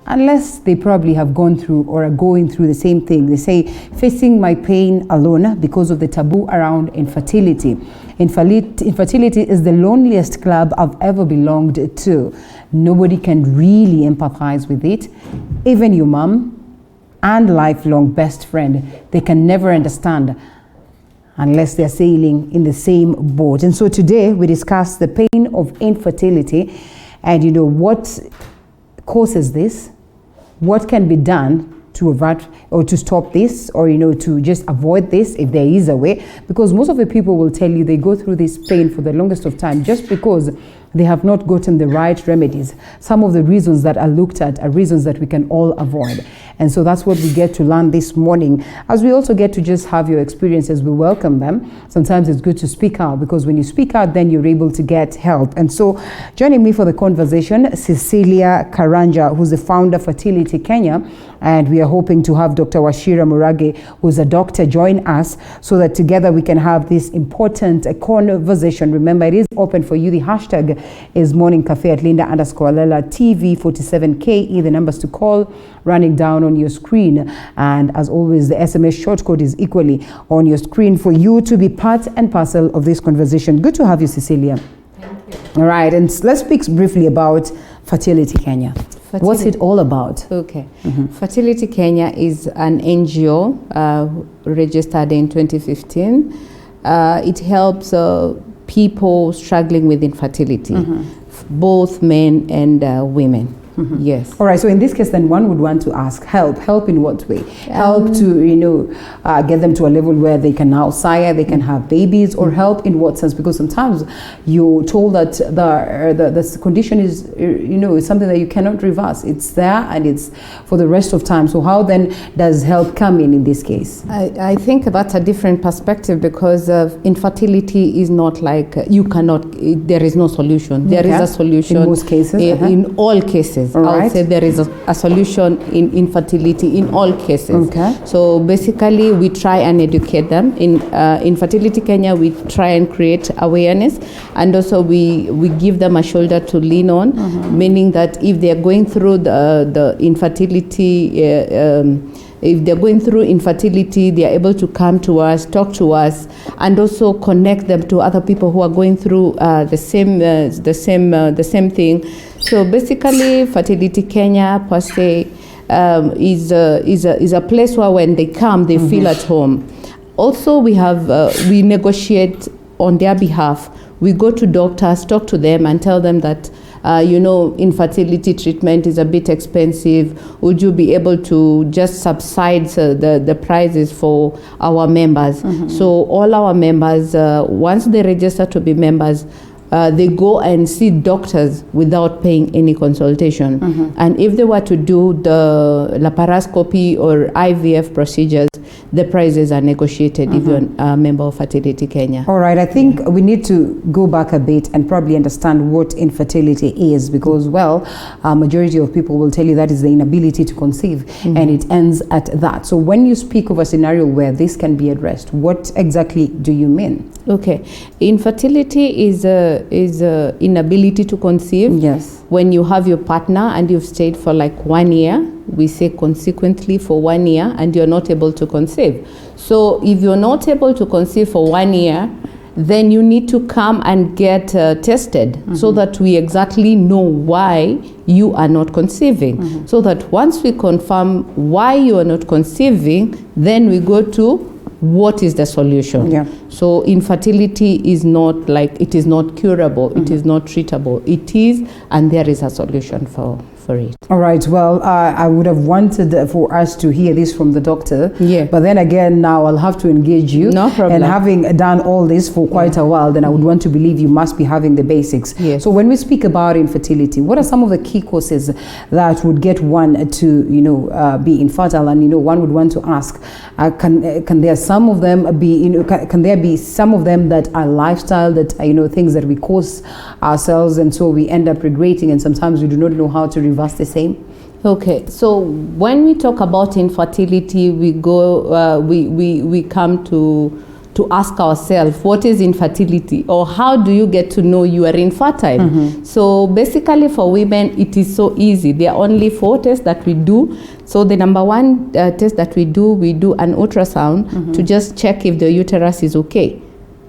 unless they probably have gone through or are going through the same thing. They say, facing my pain alone because of the taboo around infertility. Infertility is the loneliest club I've ever belonged to. Nobody can really empathize with it. Even your mom and lifelong best friend, they can never understand unless they're sailing in the same boat. And so today we discuss the pain of infertility and what causes this, what can be done to avert or to stop this, or to just avoid this if there is a way, because most of the people will tell you they go through this pain for the longest of time just because they have not gotten the right remedies. Some of the reasons that are looked at are reasons that we can all avoid. And so that's what we get to learn this morning. As we also get to just have your experiences, we welcome them. Sometimes it's good to speak out, because when you speak out, then you're able to get help. And so joining me for the conversation, Cecilia Karanja, who's the founder of Fertility Kenya. And we are hoping to have Dr. Wachira Murage, who's a doctor, join us so that together we can have this important conversation. Remember, it is open for you. The hashtag is Morning Cafe at Linda_Lela TV 47KE, the numbers to call running down on your screen. And as always, the SMS short code is equally on your screen for you to be part and parcel of this conversation. Good to have you, Cecilia. Thank you. All right, and let's speak briefly about Fertility Kenya. What's it all about? Okay. Fertility Kenya is an NGO registered in 2015. It helps people struggling with infertility, both men and women. Yes. All right. So in this case, then one would want to ask, help in what way? Help to, get them to a level where they can now sire, they can have babies, or help in what sense? Because sometimes you're told that the condition is, is something that you cannot reverse. It's there and it's for the rest of time. So how then does help come in this case? I think that's a different perspective, because infertility is not like you cannot, there is no solution. There is a solution. In most cases? In all cases. All right. I would say there is a solution in infertility in all cases. Okay. So basically we try and educate them. In Fertility Kenya, we try and create awareness, and also we give them a shoulder to lean on, meaning that if they are going through the infertility, if they're going through infertility, they are able to come to us, talk to us, and also connect them to other people who are going through the same thing. So basically, Fertility Kenya per se is a place where when they come, they feel at home. Also, we negotiate on their behalf. We go to doctors, talk to them, and tell them that infertility treatment is a bit expensive. Would you be able to just subside the prices for our members? So all our members, once they register to be members, they go and see doctors without paying any consultation. And if they were to do the laparoscopy or IVF procedures, the prices are negotiated if you're a member of Fertility Kenya. All right, I think we need to go back a bit and probably understand what infertility is, because, a majority of people will tell you that is the inability to conceive, and it ends at that. So when you speak of a scenario where this can be addressed, what exactly do you mean? Okay, infertility is inability to conceive. Yes. When you have your partner and you've stayed for like 1 year, we say consequently for 1 year, and you're not able to conceive. So if you're not able to conceive for 1 year, then you need to come and get tested so that we exactly know why you are not conceiving. So that once we confirm why you are not conceiving, then we go to what is the solution. Yeah. So infertility is not like, it is not curable, it is not treatable. It is, and there is a solution for it. All right. Well, I would have wanted for us to hear this from the doctor. Yeah. But then again, now I'll have to engage you. No problem. And having done all this for quite a while, then I would want to believe you must be having the basics. Yes. So when we speak about infertility, what are some of the key causes that would get one to, be infertile? And, one would want to ask, can there some of them be, can there be some of them that are lifestyle, that are, things that we cause ourselves, and so we end up regretting, and sometimes we do not know how to reverse the same? Okay, so when we talk about infertility, we go, we come to to ask ourselves, what is infertility, or how do you get to know you are infertile? So basically for women, it is so easy. There are only 4 tests that we do. So the number 1 test that we do an ultrasound to just check if the uterus is okay.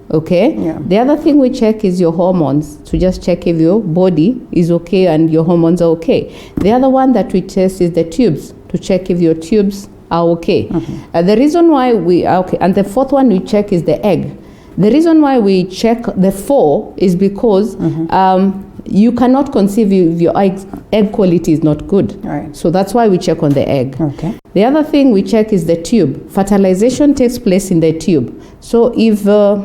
Okay. Yeah. The other thing we check is your hormones, to just check if your body is okay and your hormones are okay. The other one that we test is the tubes, to check if your tubes are okay. The reason why we are okay, and the 4th one we check is the egg. The reason why we check the 4 is because you cannot conceive if your egg quality is not good. Right. So that's why we check on the egg. Okay. The other thing we check is the tube. Fertilization takes place in the tube. So if your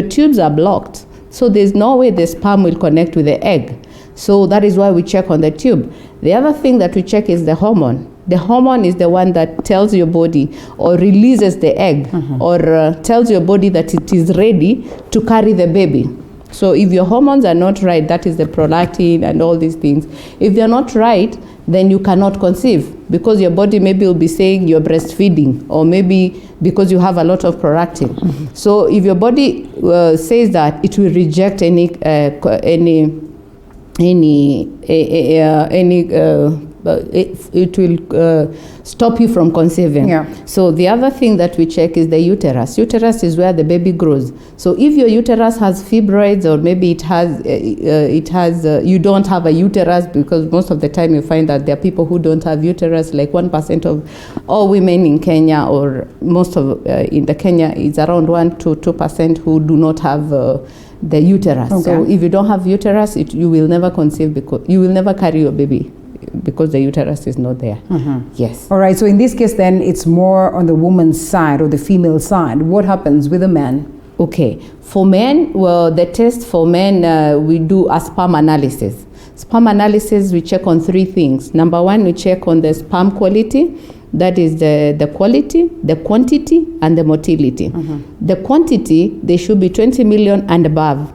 tubes are blocked, so there's no way the sperm will connect with the egg. So that is why we check on the tube. The other thing that we check is the hormone. The hormone is the one that tells your body or releases the egg or tells your body that it is ready to carry the baby. So if your hormones are not right, that is the prolactin and all these things. If they're not right, then you cannot conceive, because your body maybe will be saying you're breastfeeding, or maybe because you have a lot of prolactin. So if your body says that, it will reject any it will stop you from conceiving. Yeah. So the other thing that we check is the uterus. Uterus is where the baby grows. So if your uterus has fibroids, or maybe it has you don't have a uterus, because most of the time you find that there are people who don't have uterus, like 1% of all women in Kenya, or most of in the Kenya is around 1 to 2% who do not have the uterus. Okay. So if you don't have uterus, you will never conceive, because you will never carry your baby, because the uterus is not there. Yes. All right. So in this case, then it's more on the woman's side or the female side. What happens with the man? Okay. For men, well, the test for men, we do a sperm analysis. Sperm analysis, we check on 3 things. Number 1, we check on the sperm quality. That is the quality, the quantity, and the motility. The quantity, they should be 20 million and above.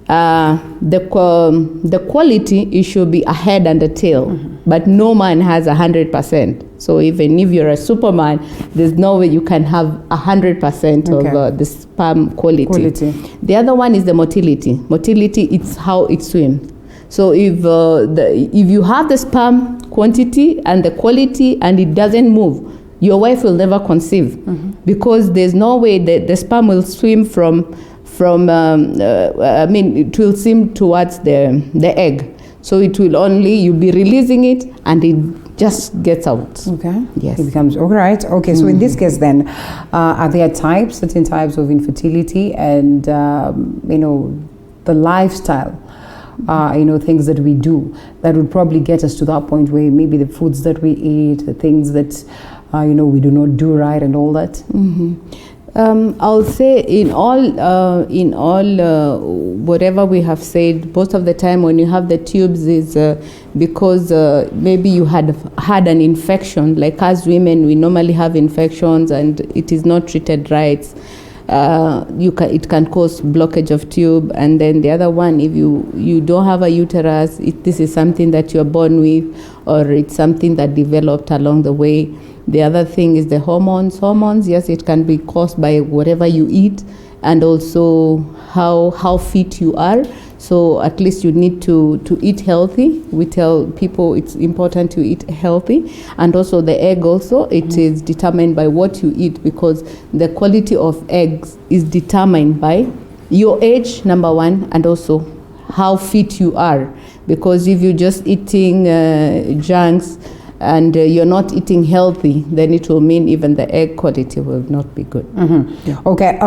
The quality, it should be a head and a tail, but no man has 100%. So even if you're a superman, there's no way you can have 100% of the sperm quality. The other one is the motility. Motility, it's how it swims. So if you have the sperm quantity and the quality and it doesn't move, your wife will never conceive, because there's no way that the sperm will swim it will swim towards the egg. So it will only, you'll be releasing it and it just gets out. Okay. Yes. It becomes, all right. Okay. So in this case then, are there certain types of infertility, and, the lifestyle, things that we do that would probably get us to that point where maybe the foods that we eat, the things that, we do not do right and all that? I'll say in all whatever we have said, most of the time when you have the tubes is because maybe you had an infection. Like as women, we normally have infections and it is not treated right. It can cause blockage of tube. And then the other one, if you don't have a uterus, this is something that you're born with, or it's something that developed along the way. The other thing is the hormones. Hormones, yes, it can be caused by whatever you eat, and also how fit you are. So at least you need to eat healthy. We tell people it's important to eat healthy. And also the egg also, it is determined by what you eat, because the quality of eggs is determined by your age, number 1, and also how fit you are. Because if you're just eating junks, and you're not eating healthy, then it will mean even the egg quality will not be good. Yeah. Okay.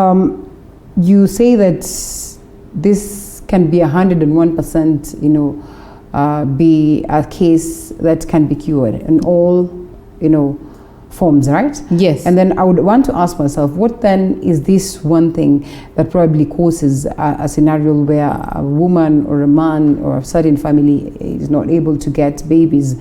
You say that this can be 101%, be a case that can be cured in all, forms, right? Yes. And then I would want to ask myself, what then is this one thing that probably causes a scenario where a woman or a man or a certain family is not able to get babies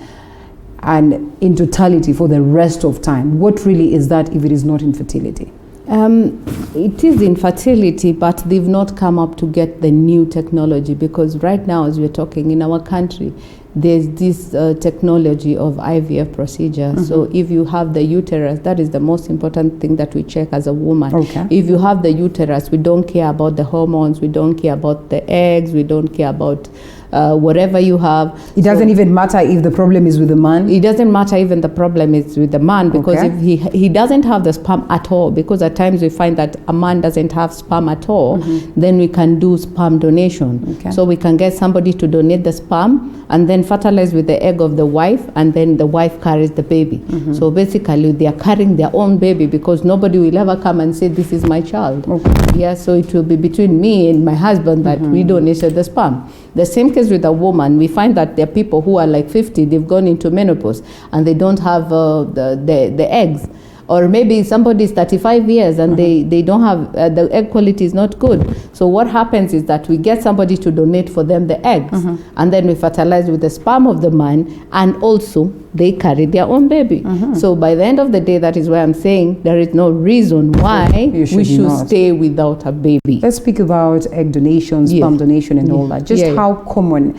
and in totality for the rest of time? What really is that if it is not infertility? It is infertility, but they've not come up to get the new technology, because right now, as we're talking in our country, there's this technology of IVF procedure. So if you have the uterus, that is the most important thing that we check as a woman. Okay. If you have the uterus, we don't care about the hormones, we don't care about the eggs, we don't care about whatever you have. It doesn't even matter if the problem is with the man? It doesn't matter even the problem is with the man, because Okay. if he doesn't have the sperm at all, because at times we find that a man doesn't have sperm at all, then we can do sperm donation. Okay. So we can get somebody to donate the sperm and then fertilize with the egg of the wife, and then the wife carries the baby. So basically they are carrying their own baby, because nobody will ever come and say, this is my child. Okay. Yeah, so it will be between me and my husband that we donated the sperm. The same case with a woman. We find that there are people who are like 50, they've gone into menopause and they don't have the eggs. Or maybe somebody is 35 years and they don't have, the egg quality is not good. So what happens is that we get somebody to donate for them the eggs, and then we fertilize with the sperm of the man, and also they carry their own baby. So by the end of the day, that is why I'm saying there is no reason why we should not stay without a baby. Let's speak about egg donation, sperm donation and all that. Just how common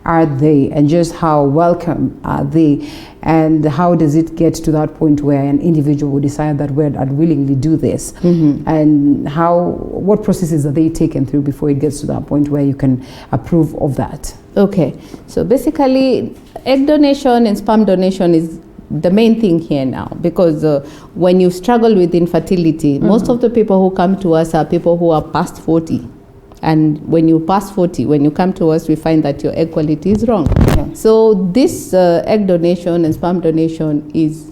are they, and just how welcome are they, and how does it get to that point where an individual will decide that I'd willingly do this, and what processes are they taken through before it gets to that point where you can approve of that? Okay, so basically egg donation and sperm donation is the main thing here now, because when you struggle with infertility, most of the people who come to us are people who are past 40. And when you pass 40, when you come to us, we find that your egg quality is wrong. Okay. So this egg donation and sperm donation is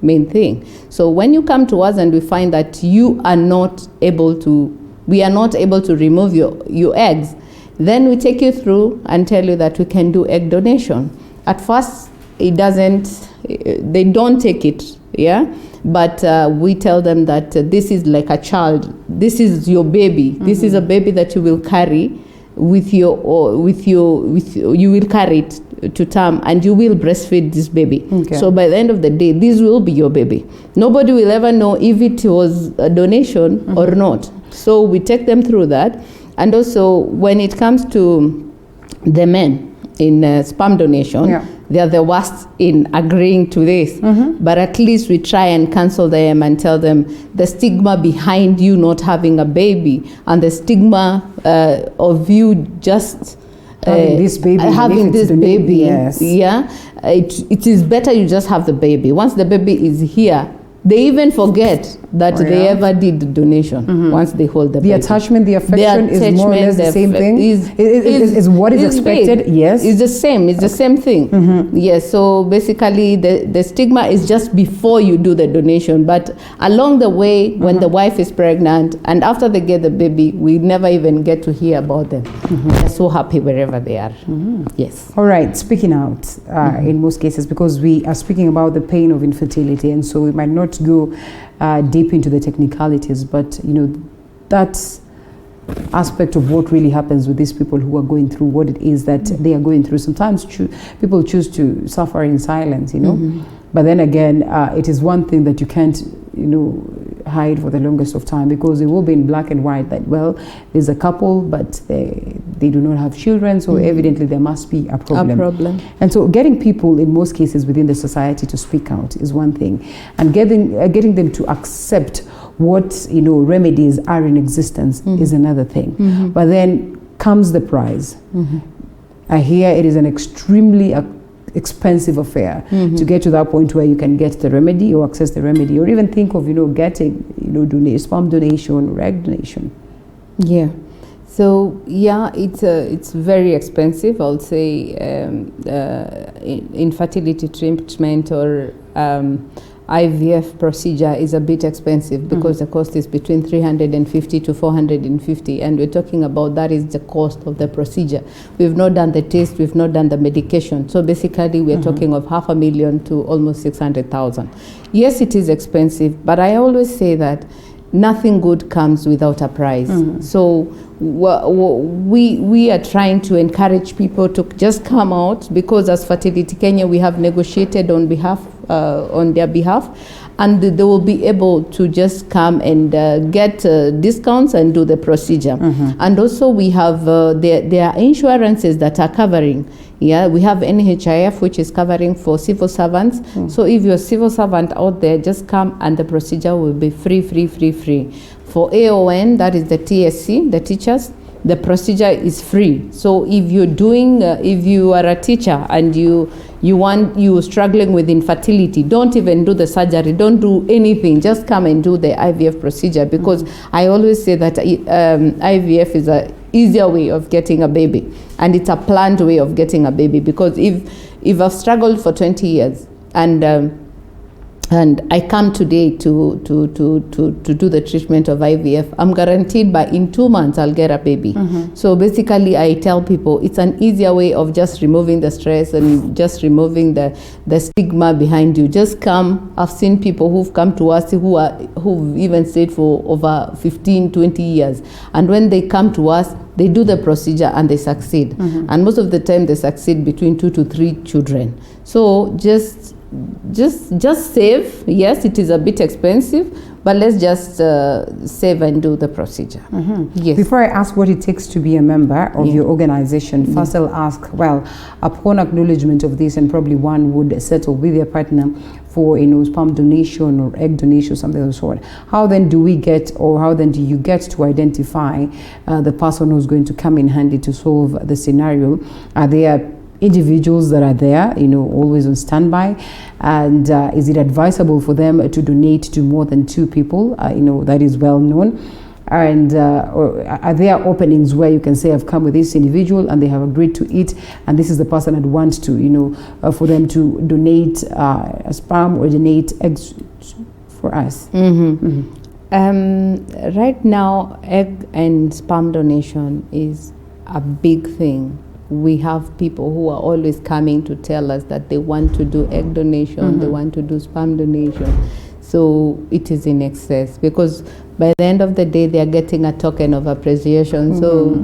main thing. So when you come to us and we find that we are not able to remove your eggs, then we take you through and tell you that we can do egg donation. At first, they don't take it, yeah? But we tell them that this is like a child. This is your baby. This is a baby that you will carry you will carry it to term, and you will breastfeed this baby. Okay. So by the end of the day, this will be your baby. Nobody will ever know if it was a donation or not. So we take them through that. And also when it comes to the men in sperm donation, they are the worst in agreeing to this. But at least we try and counsel them and tell them the stigma behind you not having a baby, and the stigma of you just having this baby, yes. It is better you just have the baby. Once the baby is here, they even forget that they ever did the donation once they hold the baby. Attachment, the affection is more or less the same thing? Is what is expected? Big. Yes. It's the same. It's the same thing. Yes. So basically the stigma is just before you do the donation. But along the way, when the wife is pregnant and after they get the baby, we never even get to hear about them. They're so happy wherever they are. Yes. All right. Speaking out in most cases, because we are speaking about the pain of infertility, and so we might not go deep into the technicalities, but that aspect of what really happens with these people who are going through what it is that they are going through. Sometimes people choose to suffer in silence, but then again, it is one thing that you can't hide for the longest of time, because it will be in black and white that, well, there's a couple but they do not have children, so evidently there must be a problem. And so getting people in most cases within the society to speak out is one thing, and getting them to accept what remedies are in existence is another thing. But then comes the price. I hear it is an extremely expensive affair to get to that point where you can get the remedy or access the remedy, or even think of getting sperm donation or egg donation. So it's very expensive. I'll say infertility treatment or IVF procedure is a bit expensive, because the cost is between 350 to 450, and we're talking about that is the cost of the procedure. We've not done the test, we've not done the medication. So basically we're talking of $500,000 to almost 600,000. Yes, it is expensive, but I always say that nothing good comes without a price. So we are trying to encourage people to just come out, because as Fertility Kenya we have negotiated on their behalf, and they will be able to just come and get discounts and do the procedure. And also we have there are insurances that are covering. Yeah, we have NHIF, which is covering for civil servants. So if you're a civil servant out there, just come and the procedure will be free. For AON, that is the TSC, the teachers, the procedure is free. So if you're doing, if you are a teacher and you're struggling with infertility, don't even do the surgery, don't do anything, just come and do the IVF procedure, because I always say that IVF is a easier way of getting a baby, and it's a planned way of getting a baby. Because if I've struggled for 20 years and I come today to do the treatment of IVF, I'm guaranteed in 2 months I'll get a baby. So basically I tell people it's an easier way of just removing the stress and just removing the stigma behind you. Just come. I've seen people who've come to us who've even stayed for over 15, 20 years. And when they come to us, they do the procedure and they succeed. And most of the time they succeed between 2 to 3 children. So just save. Yes, it is a bit expensive, but let's just save and do the procedure. Yes. Before I ask what it takes to be a member of your organization, first I'll ask, well, upon acknowledgement of this, and probably one would settle with their partner for sperm donation or egg donation, something of the sort. How then do you get to identify the person who's going to come in handy to solve the scenario? Are there individuals that are there, always on standby, and is it advisable for them to donate to more than 2 people? That is well known. And or are there openings where you can say, I've come with this individual and they have agreed to it, and this is the person I'd want to, for them to donate a sperm or donate eggs for us? Right now, egg and sperm donation is a big thing. We have people who are always coming to tell us that they want to do egg donation, they want to do sperm donation. So it is in excess, because by the end of the day, they are getting a token of appreciation. So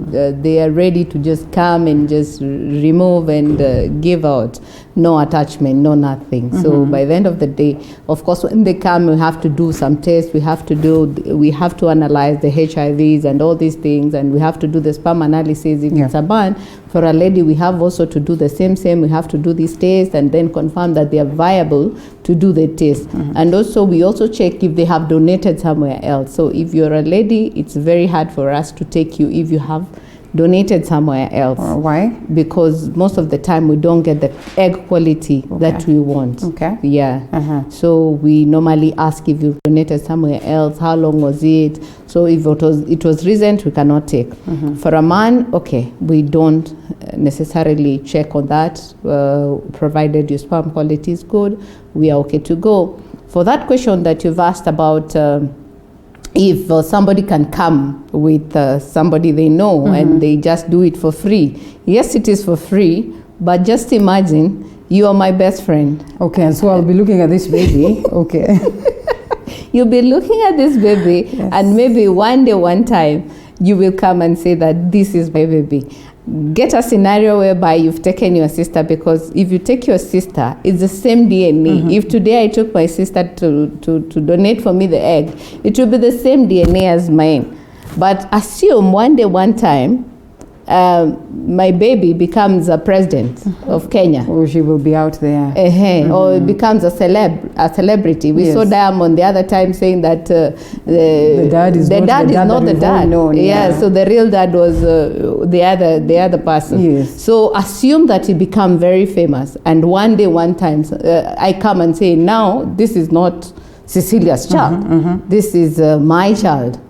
they are ready to just come and just remove and give out. No attachment, no nothing. So by the end of the day, of course, when they come, we have to do some tests. We have to analyze the HIVs and all these things, and we have to do the sperm analysis if it's a man. For a lady, we have also to do the same. We have to do these tests and then confirm that they are viable to do the test. And also, we also check if they have donated somewhere else. So if you're a lady, it's very hard for us to take you if you have donated somewhere else. Why? Because most of the time we don't get the egg quality that we want. Yeah. So we normally ask if you donated somewhere else, how long was it? So if it was recent, we cannot take. For a man, we don't necessarily check on that. Provided your sperm quality is good, we are okay to go. For that question that you've asked about, if somebody can come with somebody they know and they just do it for free. Yes, it is for free, but just imagine you are my best friend. Okay, so I'll be looking at this baby. Okay. You'll be looking at this baby, and maybe one day, one time, you will come and say that this is my baby. Get a scenario whereby you've taken your sister, because if you take your sister, it's the same DNA. If today I took my sister to donate for me the egg, it will be the same DNA as mine. But assume one day, one time, my baby becomes a president of Kenya. Or she will be out there. Or becomes a celebrity. We saw Diamond the other time saying that the dad is not the dad. So the real dad was the other person. So assume that he become very famous, and one day, one time, I come and say, now this is not Cecilia's child. This is my child.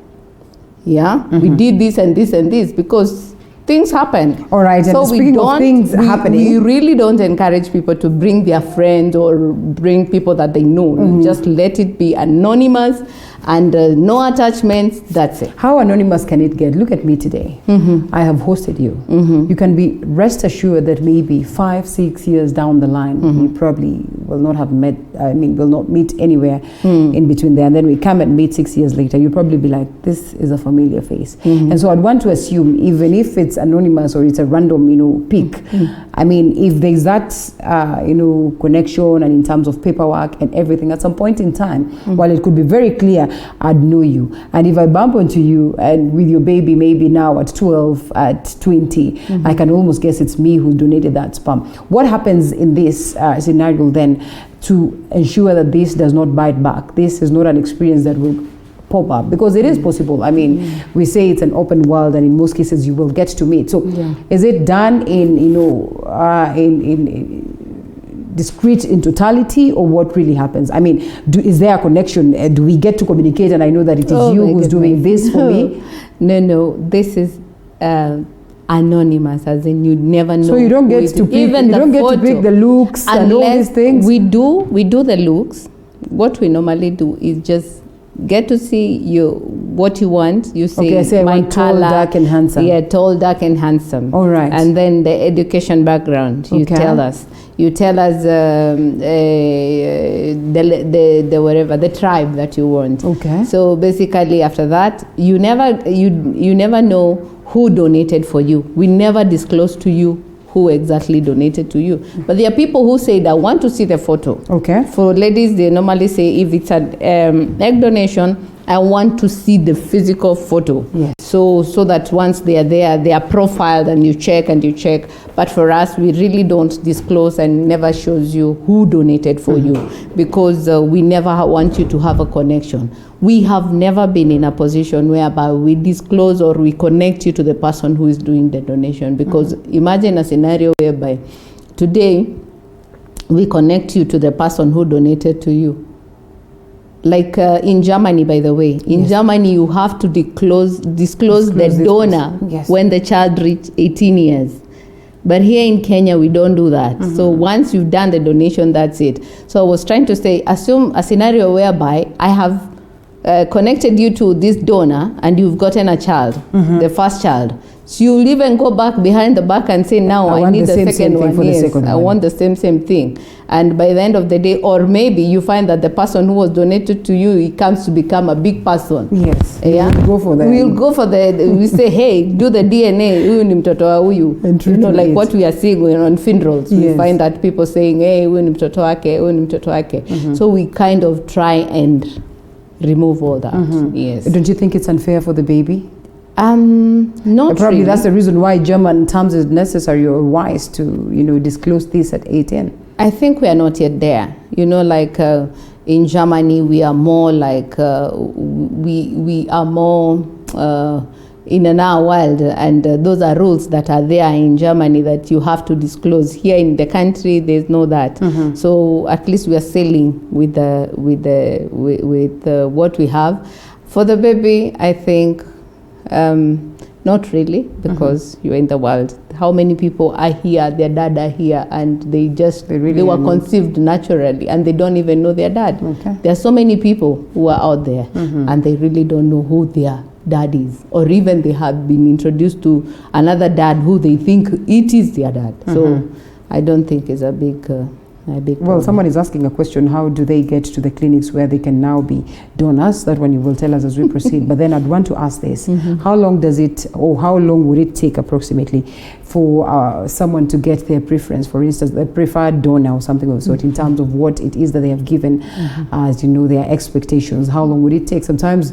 We did this and this and this, because things happen. All right, and speaking of things happening, we really don't encourage people to bring their friends or bring people that they know. Just let it be anonymous and no attachments. That's it. How anonymous can it get? Look at me today. I have hosted you. You can be rest assured that maybe 5-6 years down the line, we probably will not have met. Will not meet anywhere in between there. And then we come and meet 6 years later. You'll probably be like, this is a familiar face. And so I'd want to assume, even if it's anonymous or it's a random, pic. I mean, if there's that, connection, and in terms of paperwork and everything, at some point in time, while it could be very clear, I'd know you. And if I bump into you and with your baby, maybe now at 12, at 20, I can almost guess it's me who donated that sperm. What happens in this scenario then to ensure that this does not bite back? This is not an experience that will pop up, because it is possible. I mean, we say it's an open world, and in most cases you will get to meet. So is it done in discrete in totality, or what really happens? I mean, is there a connection? Do we get to communicate and I know that it is you who's doing this for me? No, this is anonymous, as in you never know. So you don't get to pick, even you don't get photo, to pick the looks and all these things? We do the looks. What we normally do is just get to see what you want. You say, okay, I say I want tall, dark and handsome. Yeah, tall, dark and handsome. All right. And then the education background, you tell us. You tell us the whatever, the tribe that you want. Okay. So basically after that, you never know who donated for you. We never disclose to you who exactly donated to you. But there are people who say that want to see the photo. Okay. For ladies, they normally say, if it's an egg donation, I want to see the physical photo. Yes. So that once they are there, they are profiled and you check. But for us, we really don't disclose and never shows you who donated for you, because we never want you to have a connection. We have never been in a position whereby we disclose or we connect you to the person who is doing the donation, because imagine a scenario whereby today we connect you to the person who donated to you. Like in Germany, by the way, in Germany you have to disclose the donor when the child reaches 18 years. But here in Kenya, we don't do that. So once you've done the donation, that's it. So I was trying to say, assume a scenario whereby I have connected you to this donor and you've gotten a child, the first child. So you'll even go back behind the back and say, now I need the second one. Yes, I want the same thing. And by the end of the day, or maybe you find that the person who was donated to you, he comes to become a big person. Yes. Yeah. We'll go for we say, hey, do the DNA. Huyu ni mtoto wa huyu. Like what we are seeing on funerals. We find that people saying, hey, huyu ni mtoto wake, huyu ni mtoto wake. So we kind of try and remove all that. Yes. Don't you think it's unfair for the baby? Not probably really. That's the reason why German terms is necessary or wise to disclose this at 18. I think we are not yet there. Like in Germany, we are more like we are more in our world, and those are rules that are there in Germany that you have to disclose. Here in the country, there's no that. So at least we are sailing with what we have. For the baby, I think. Not really, because you're in the world. How many people are here, their dad are here, and they were conceived naturally, and they don't even know their dad. There are so many people who are out there, and they really don't know who their dad is, or even they have been introduced to another dad who they think it is their dad. So I don't think it's a big well, someone is asking a question, how do they get to the clinics where they can now be donors? That one you will tell us as we proceed. But then I'd want to ask this, how long does it, or how long would it take approximately for someone to get their preference, for instance, the preferred donor or something of the sort, in terms of what it is that they have given as, their expectations? How long would it take? Sometimes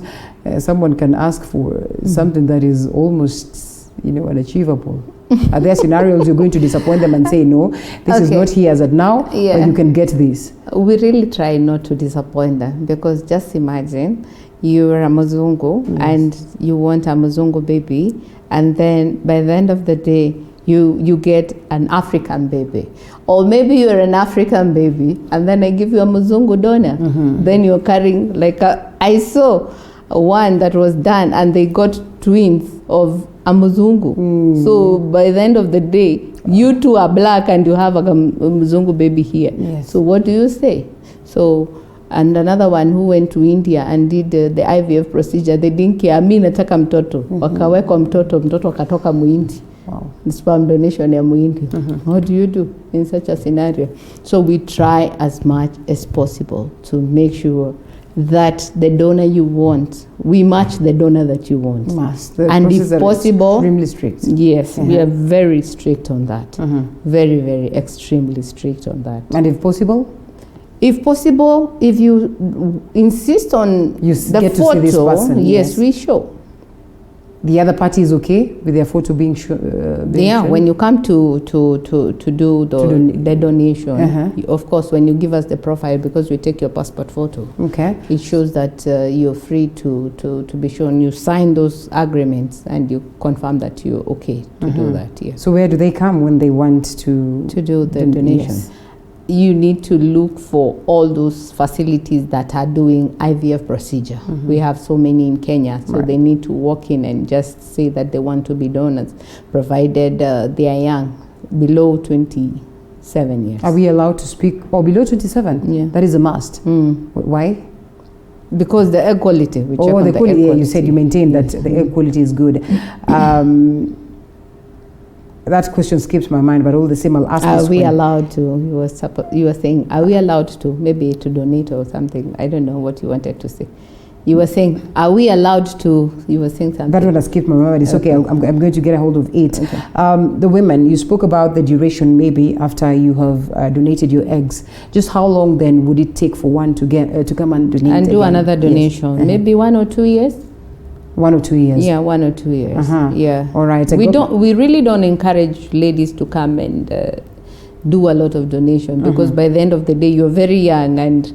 someone can ask for something that is almost, unachievable. Are there scenarios you're going to disappoint them and say, no, this is not here as at now, but you can get this? We really try not to disappoint them, because just imagine you're a Muzungu and you want a Muzungu baby, and then by the end of the day, you get an African baby. Or maybe you're an African baby, and then I give you a Muzungu donor. Then you're carrying, like I saw one that was done, and they got twins of a Muzungu. So by the end of the day, you two are black and you have a Muzungu baby here. Yes. So what do you say? So, and another one who went to India and did the IVF procedure, they didn't care. Mi nataka mtoto. Wakawekwa mtoto akatoka Muhindi. Wow. Sperm donation ya Muhindi. What do you do in such a scenario? So we try as much as possible to make sure that the donor you want, we match the donor that you want. And if possible, extremely strict. Yes, we are very strict on that. Very, very extremely strict on that. And if possible? If possible, if you insist on you the get photo, to see this person, yes, we show. The other party is okay with their photo being shown? Yeah, when you come to do the donation, of course, when you give us the profile, because we take your passport photo, okay, it shows that you're free to be shown. You sign those agreements and you confirm that you're okay to do that. Yeah. So where do they come when they want to do the donation? Yes. You need to look for all those facilities that are doing IVF procedure. We have so many in Kenya, so they need to walk in and just say that they want to be donors, provided they are young, below 27 years. Are we allowed to speak? Oh, below 27? Yeah. That is a must. Why? Because the egg quality. We check on the the quality. egg Yeah, quality. you said you maintain that the egg quality is good. That question skipped my mind, but all the same, I'll ask this. Are we allowed to? You were saying, are we allowed to? Maybe to donate or something. I don't know what you wanted to say. You were saying, are we allowed to? You were saying something. That one has skipped my mind, but it's okay. I'm going to get a hold of it. Okay. The women, you spoke about the duration maybe after you have donated your eggs. Just how long then would it take for one to get to come and donate and do again? another donation? Yes. Maybe 1 or 2 years. 1 or 2 years. Yeah, 1 or 2 years. Yeah. All right. We really don't encourage ladies to come and do a lot of donation, because by the end of the day you're very young, and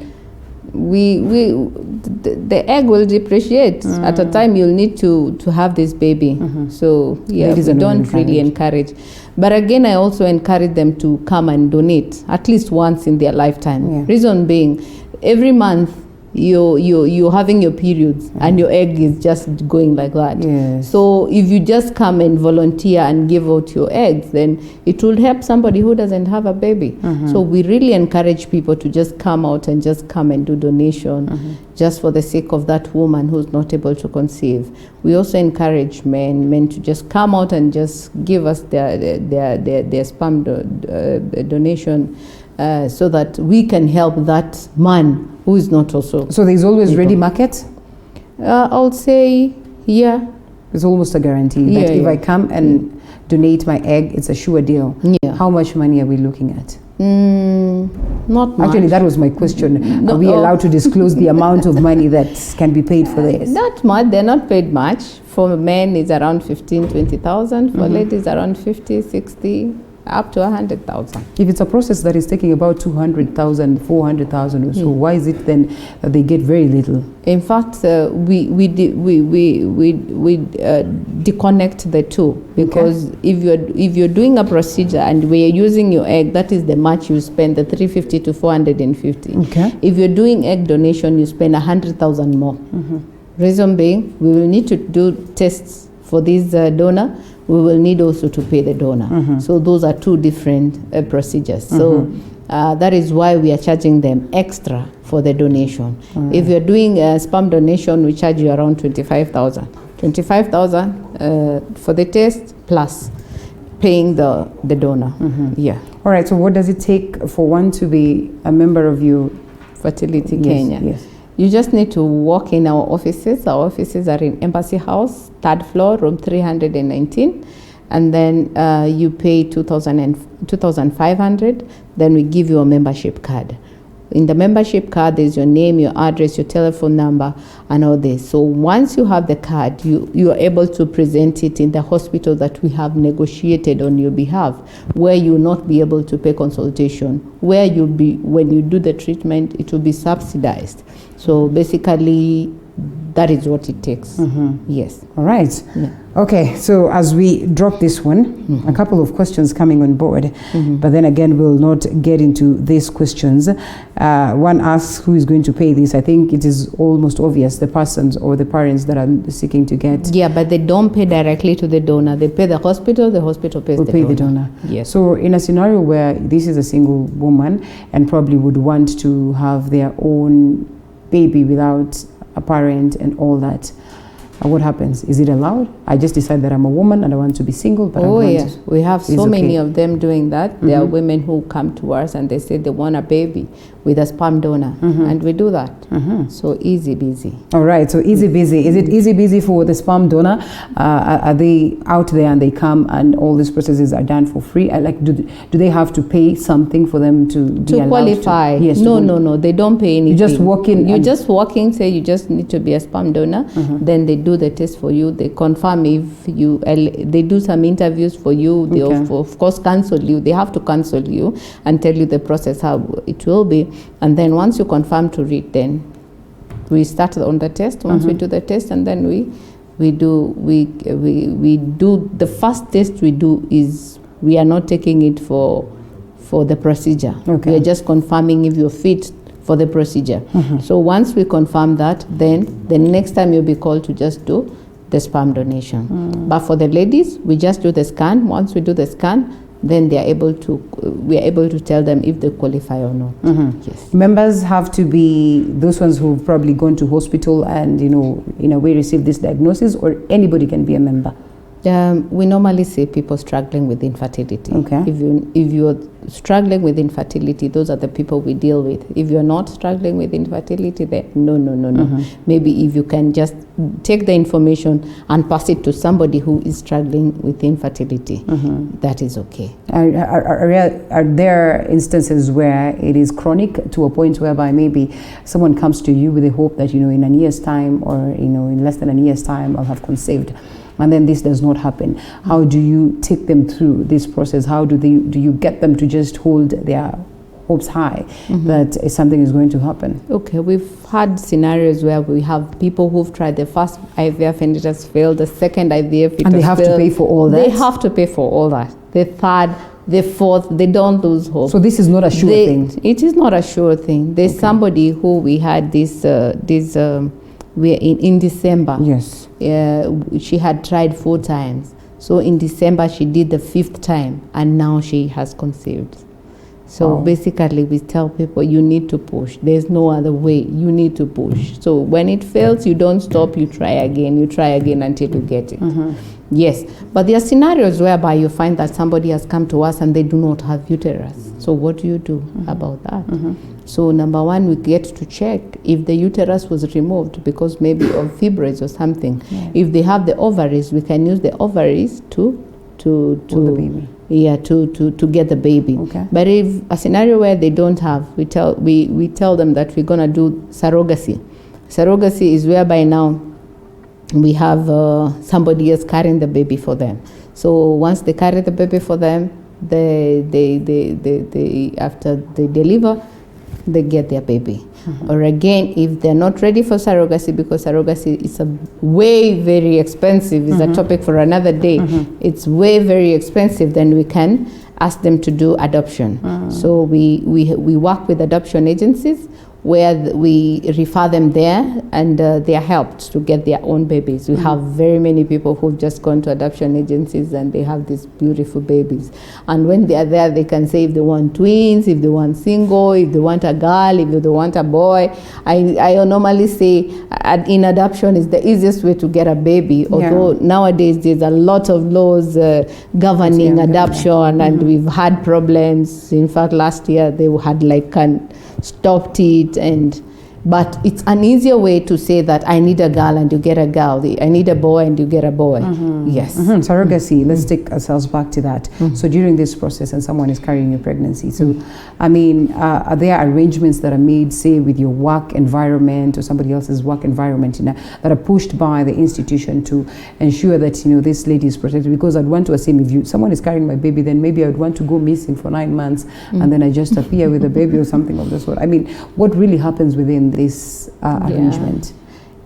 the egg will depreciate. At a time you'll need to have this baby. So yeah, we don't really encourage. But again, I also encourage them to come and donate at least once in their lifetime. Yeah. Reason being, every month you're having your periods and your egg is just going like that. Yes. So if you just come and volunteer and give out your eggs, then it will help somebody who doesn't have a baby. So we really encourage people to just come out and just come and do donation, just for the sake of that woman who's not able to conceive. We also encourage men to just come out and just give us their sperm donation, so that we can help that man who is not also. So there's always ready market? I'll say, yeah. It's almost a guarantee that if I come and donate my egg, it's a sure deal. Yeah. How much money are we looking at? Not much. Actually, that was my question. Are we allowed to disclose the amount of money that can be paid for this? Not much. They're not paid much. For men, it's around 15,000, 20,000. For ladies, around 50, 60. Up to 100,000. If it's a process that is taking about 200,000, 400,000 or so, why is it then they get very little? In fact, we disconnect the two, because if you're doing a procedure and we're using your egg, that is the much you spend, the 350 to 450. Okay. If you're doing egg donation, you spend 100,000 more. Reason being, we will need to do tests for this donor. We will need also to pay the donor. So those are two different procedures. So that is why we are charging them extra for the donation. If you're doing a sperm donation, we charge you around 25,000. 25,000 for the test plus paying the donor. Yeah. All right, so what does it take for one to be a member of you? Fertility Kenya? Yes. You just need to walk in our offices. Our offices are in Embassy House, 3rd floor, room 319. And then you pay 2,500. Then we give you a membership card. In the membership card, there's your name, your address, your telephone number, and all this. So once you have the card, you are able to present it in the hospital that we have negotiated on your behalf, where you will not be able to pay consultation, where you'll be, when you do the treatment, it will be subsidized. So basically, that is what it takes. Yes. All right. Yeah. Okay, so as we drop this one, a couple of questions coming on board, but then again, we'll not get into these questions. One asks, who is going to pay this? I think it is almost obvious, the persons or the parents that are seeking to get. Yeah, but they don't pay directly to the donor. They pay the hospital pays the donor. Yes. So in a scenario where this is a single woman and probably would want to have their own baby without a parent and all that, what happens? Is it allowed? I just decide that I'm a woman and I want to be single, but we have so many of them doing that. There are women who come to us and they say they want a baby with a sperm donor, and we do that. So easy busy. All right, so easy busy. Is it easy busy for the sperm donor? Are they out there and they come and all these processes are done for free? Like, do they have to pay something for them to be allowed qualify? To? Yes. No, they don't pay anything. You just walk in. You just walk in, say you just need to be a sperm donor. Then they do the test for you. They confirm if you. They do some interviews for you. They of course cancel you. They have to cancel you and tell you the process how it will be. And then once you confirm to read, then we start on the test. Once we do the test, and then we do the first test we do is we are not taking it for the procedure. We are just confirming if you're fit for the procedure. So once we confirm that, then the next time you'll be called to just do the sperm donation. But for the ladies, we just do the scan. Once we do the scan, then we are able to tell them if they qualify or not. Yes. Members have to be those ones who've probably gone to hospital and, in a way received this diagnosis, or anybody can be a member? We normally see people struggling with infertility. Okay. If you're struggling with infertility, those are the people we deal with. If you're not struggling with infertility, then no. Maybe if you can just take the information and pass it to somebody who is struggling with infertility, that is okay. Are there instances where it is chronic to a point whereby maybe someone comes to you with the hope that, in a year's time or, in less than a year's time, I'll have conceived, and then this does not happen? How do you take them through this process? How do you get them to just hold their hopes high that something is going to happen? Okay, we've had scenarios where we have people who've tried the first IVF and it has failed, the second IVF it and they has have failed. To pay for all that? They have to pay for all that. The third, the fourth, they don't lose hope. So this is not a sure thing? It is not a sure thing. There's somebody who we had we're in December. Yes. She had tried 4 times. So in December, she did the 5th time, and now she has conceived. So basically, we tell people, you need to push. There's no other way. You need to push. So when it fails, you don't stop. You try again. You try again until you get it. Yes. But there are scenarios whereby you find that somebody has come to us and they do not have uterus. So what do you do about that? So number one, we get to check if the uterus was removed because maybe of fibroids or something. Yeah. If they have the ovaries, we can use the ovaries to the baby. Yeah, to get the baby. Okay. But if a scenario where they don't have, we tell them that we're gonna do surrogacy. Surrogacy is whereby now we have somebody else carrying the baby for them. So once they carry the baby for them, they after they deliver, they get their baby. Or again, if they're not ready for surrogacy, because surrogacy is a way very expensive, it's a topic for another day. It's way very expensive, then we can ask them to do adoption. So we work with adoption agencies where we refer them there, and they are helped to get their own babies. We have very many people who've just gone to adoption agencies and they have these beautiful babies. And when they are there, they can say if they want twins, if they want single, if they want a girl, if they want a boy. I normally say in adoption is the easiest way to get a baby, although nowadays there's a lot of laws governing adoption, and we've had problems. In fact, last year they had stopped it, but it's an easier way to say that I need a girl and you get a girl, I need a boy and you get a boy. Yes. Surrogacy, let's take ourselves back to that. So during this process and someone is carrying a pregnancy, so I mean, are there arrangements that are made, say with your work environment or somebody else's work environment, that are pushed by the institution to ensure that this lady is protected? Because I'd want to assume if someone is carrying my baby, then maybe I would want to go missing for 9 months and then I just appear with a baby or something of the sort. I mean, what really happens within this arrangement?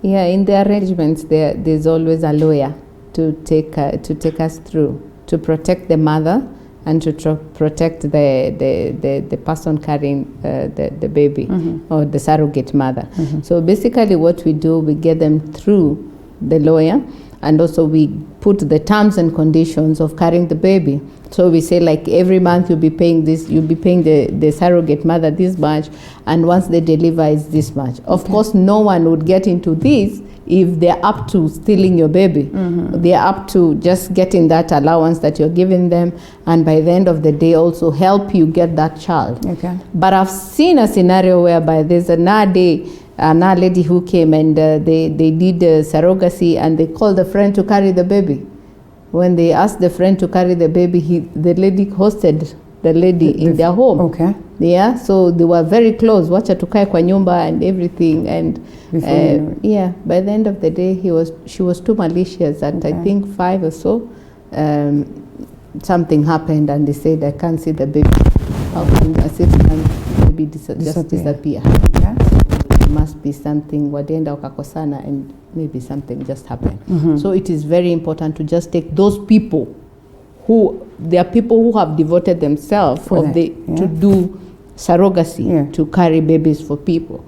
Yeah, in the arrangements, there's always a lawyer to take us through, to protect the mother and to protect the person carrying the baby, or the surrogate mother. So basically what we do, we get them through the lawyer, and also we put the terms and conditions of carrying the baby. So we say, like, every month you'll be paying this, you'll be paying the surrogate mother this much, and once they deliver is this much. Of course, no one would get into this if they're up to stealing your baby. They're up to just getting that allowance that you're giving them, and by the end of the day also help you get that child. Okay. But I've seen a scenario whereby there's another lady who came and they did surrogacy, and they called a friend to carry the baby. When they asked the friend to carry the baby, the lady hosted the lady in their home. Okay. Yeah, so they were very close. Wacha tukae kwa nyumba and everything, and yeah, by the end of the day, she was too malicious, and I think 5 or so, something happened, and they said, I can't see the baby. How can a 6 month baby just disappear? Okay. It must be something, wadienda wakakosana, and maybe something just happened. So it is very important to just take those people there are people who have devoted themselves to do surrogacy, to carry babies for people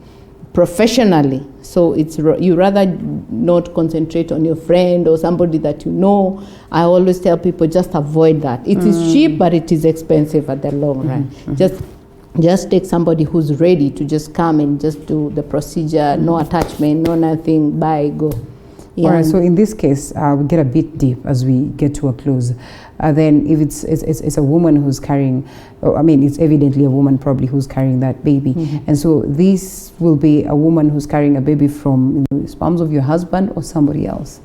professionally. So it's you rather not concentrate on your friend or somebody that you know. I always tell people, just avoid that. It is cheap, but it is expensive at the long run. Just take somebody who's ready to just come and just do the procedure, no attachment, no nothing, bye, go. Yeah. All right, so in this case, we get a bit deep as we get to a close. Then if it's a woman who's carrying, it's evidently a woman probably who's carrying that baby. And so this will be a woman who's carrying a baby from the sperms of your husband or somebody else.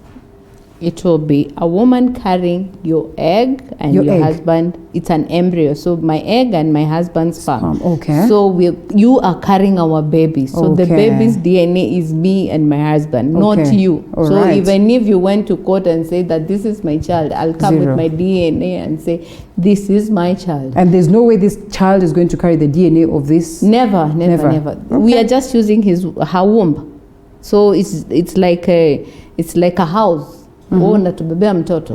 It will be a woman carrying your egg and your husband. It's an embryo. So my egg and my husband's sperm. Okay. So you are carrying our baby. So the baby's DNA is me and my husband, not you. All so right. even if you went to court and say that this is my child, I'll come with my DNA and say, this is my child. And there's no way this child is going to carry the DNA of this? Never. Okay. We are just using her womb. So it's like a house. Natubebea mtoto,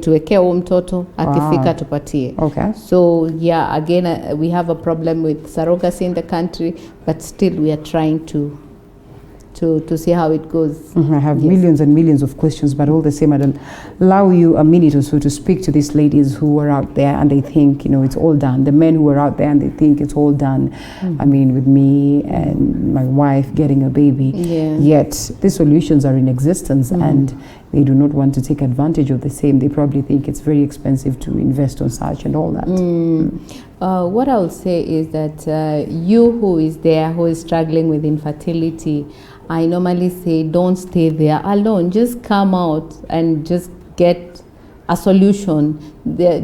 tuwekea huo mtoto, akifika tupatie. Okay. So yeah, again, we have a problem with surrogacy in the country, but still we are trying to see how it goes. I have millions and millions of questions, but all the same, I'd allow you a minute or so to speak to these ladies who are out there and they think, it's all done. The men who are out there and they think it's all done. With me and my wife getting a baby. Yeah. Yet the solutions are in existence and they do not want to take advantage of the same. They probably think it's very expensive to invest on such and all that. What I would say is that you who is there, who is struggling with infertility, I normally say, don't stay there alone. Just come out and just get a solution. There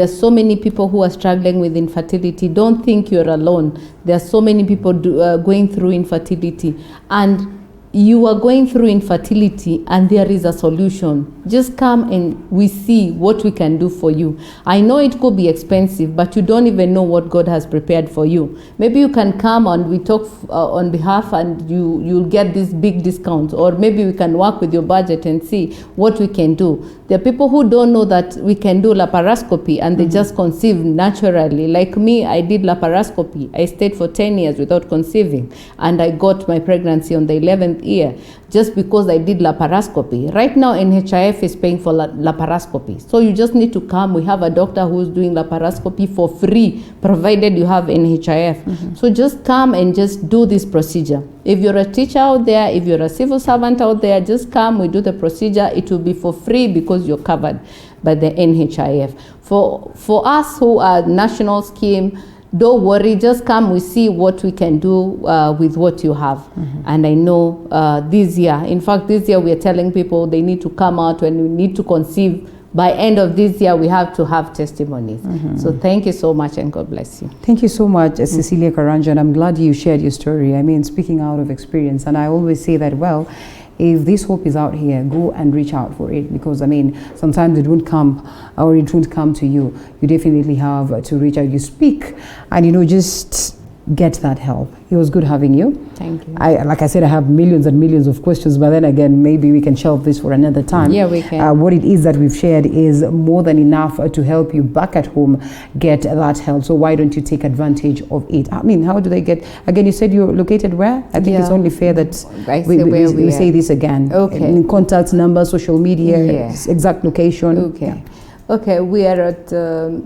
are so many people who are struggling with infertility. Don't think you're alone. There are so many people going through infertility, and you are going through infertility and there is a solution. Just come and we see what we can do for you. I know it could be expensive, but you don't even know what God has prepared for you. Maybe you can come and we talk on behalf and you'll get this big discount, or maybe we can work with your budget and see what we can do. There are people who don't know that we can do laparoscopy and they just conceive naturally. Like me, I did laparoscopy. I stayed for 10 years without conceiving, and I got my pregnancy on the 11th year just because I did laparoscopy. Right now NHIF is paying for laparoscopy, so you just need to come. We have a doctor who's doing laparoscopy for free provided you have NHIF. So just come and just do this procedure. If you're a teacher out there, if you're a civil servant out there, just come, we do the procedure. It will be for free because you're covered by the NHIF. For us who are national scheme, don't worry, just come, we see what we can do with what you have. And I know this year, in fact this year we are telling people they need to come out when we need to conceive. By end of this year we have to have testimonies. So thank you so much and God bless you. Thank you so much, Cecilia Karanja, and I'm glad you shared your story. Speaking out of experience, and I always say that, if this hope is out here, go and reach out for it, because sometimes it won't come, or it won't come to you. You definitely have to reach out. You speak and just get that help. It was good having you. Thank you. Like I said, I have millions and millions of questions, but then again, maybe we can shelve this for another time. Yeah, we can. What it is that we've shared is more than enough to help you back at home get that help. So why don't you take advantage of it? I mean, how do they get, again, you said you're located where? I think it's only fair that we say this again. Okay. Contact number, social media, exact location. Okay. Okay, we are at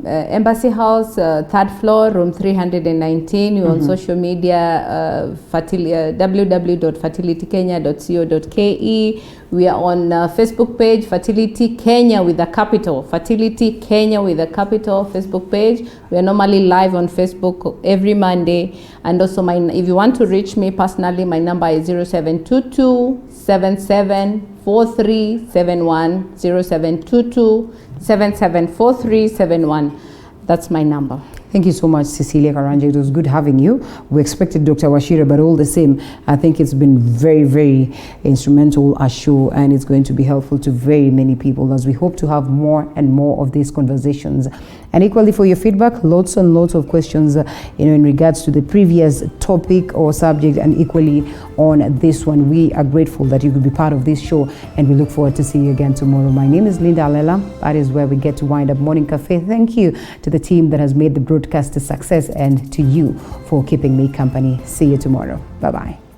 Embassy House, 3rd floor, room 319. We're on social media, www.fertilitykenya.co.ke. We are on Facebook page, Fertility Kenya with a capital. Fertility Kenya with a capital Facebook page. We are normally live on Facebook every Monday. And also, if you want to reach me personally, my number is 0722 774371, 0722 774371. That's my number. Thank you so much, Cecilia Karanja. It was good having you. We expected Dr. Wachira, but all the same, I think it's been very, very instrumental, a show, and it's going to be helpful to very many people as we hope to have more and more of these conversations. And equally for your feedback, lots and lots of questions, in regards to the previous topic or subject, and equally on this one. We are grateful that you could be part of this show, and we look forward to seeing you again tomorrow. My name is Linda Alela. That is where we get to wind up Morning Cafe. Thank you to the team that has made the broadcast a success, and to you for keeping me company. See you tomorrow. Bye-bye.